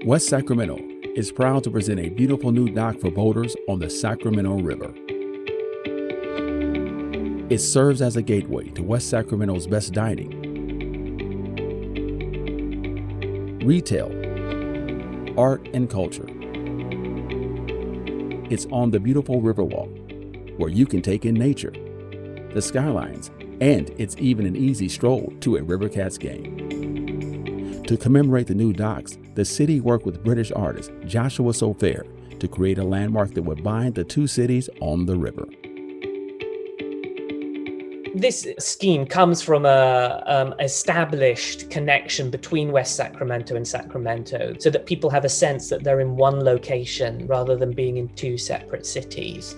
West Sacramento is proud to present a beautiful new dock for boaters on the Sacramento River. It serves as a gateway to West Sacramento's best dining, retail, art, and culture. It's on the beautiful Riverwalk, where you can take in nature, the skylines, and it's even an easy stroll to a River Cats game. To commemorate the new docks, the city worked with British artist Joshua Sofair to create a landmark that would bind the two cities on the river. This scheme comes from a established connection between West Sacramento and Sacramento, so that people have a sense that they're in one location rather than being in two separate cities.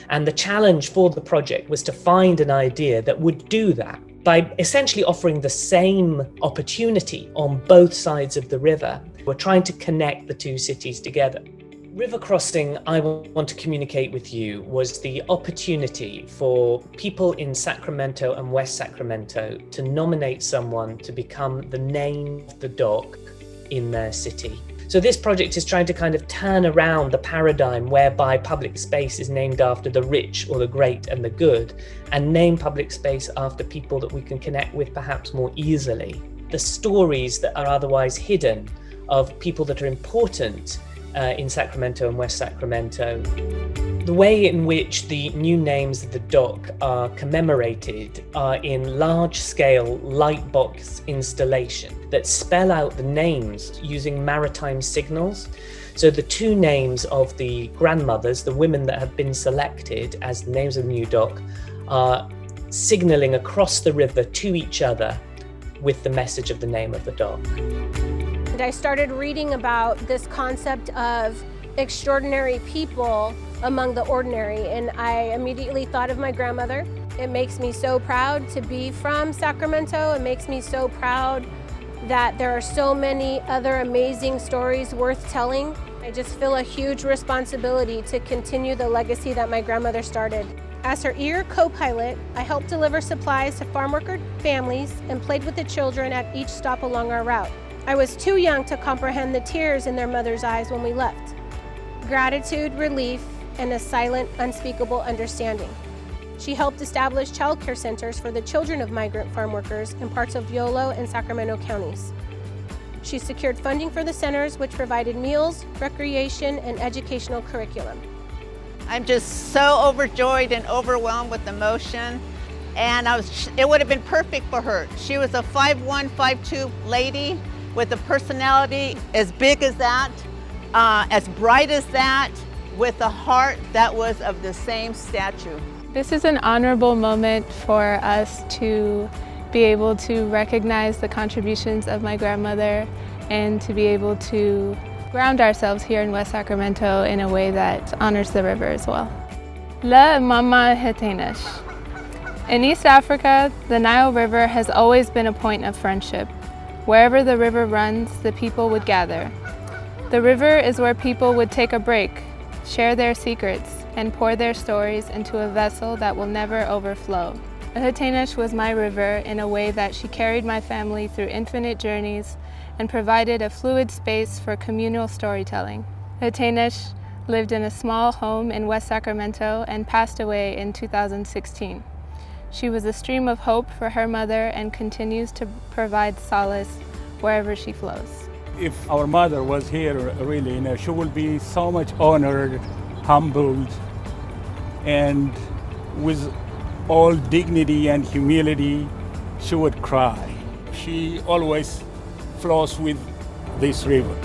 And the challenge for the project was to find an idea that would do that by essentially offering the same opportunity on both sides of the river. We're trying to connect the two cities together. River crossing, I want to communicate with you, was the opportunity for people in Sacramento and West Sacramento to nominate someone to become the name of the dock in their city. So this project is trying to kind of turn around the paradigm whereby public space is named after the rich or the great and the good, and name public space after people that we can connect with perhaps more easily. The stories that are otherwise hidden of people that are important in Sacramento and West Sacramento. The way in which the new names of the dock are commemorated are in large-scale lightbox installation that spell out the names using maritime signals. So the two names of the grandmothers, the women that have been selected as the names of the new dock, are signaling across the river to each other with the message of the name of the dock. And I started reading about this concept of extraordinary people among the ordinary, and I immediately thought of my grandmother. It makes me so proud to be from Sacramento. It makes me so proud that there are so many other amazing stories worth telling. I just feel a huge responsibility to continue the legacy that my grandmother started. As her ear co-pilot, I helped deliver supplies to farm worker families and played with the children at each stop along our route. I was too young to comprehend the tears in their mother's eyes when we left. Gratitude, relief, and a silent, unspeakable understanding. She helped establish childcare centers for the children of migrant farm workers in parts of Yolo and Sacramento counties. She secured funding for the centers, which provided meals, recreation, and educational curriculum. I'm just so overjoyed and overwhelmed with emotion. And it would have been perfect for her. She was a 5'1", 5'2" lady with a personality as big as that, as bright as that, with a heart that was of the same stature. This is an honorable moment for us to be able to recognize the contributions of my grandmother and to be able to ground ourselves here in West Sacramento in a way that honors the river as well. La Mama Hetenesh. In East Africa, the Nile River has always been a point of friendship. Wherever the river runs, the people would gather. The river is where people would take a break, share their secrets, and pour their stories into a vessel that will never overflow. Hetenesh was my river in a way that she carried my family through infinite journeys and provided a fluid space for communal storytelling. Hetenesh lived in a small home in West Sacramento and passed away in 2016. She was a stream of hope for her mother and continues to provide solace wherever she flows. If our mother was here, really, she would be so much honored, humbled, and with all dignity and humility, she would cry. She always flows with this river.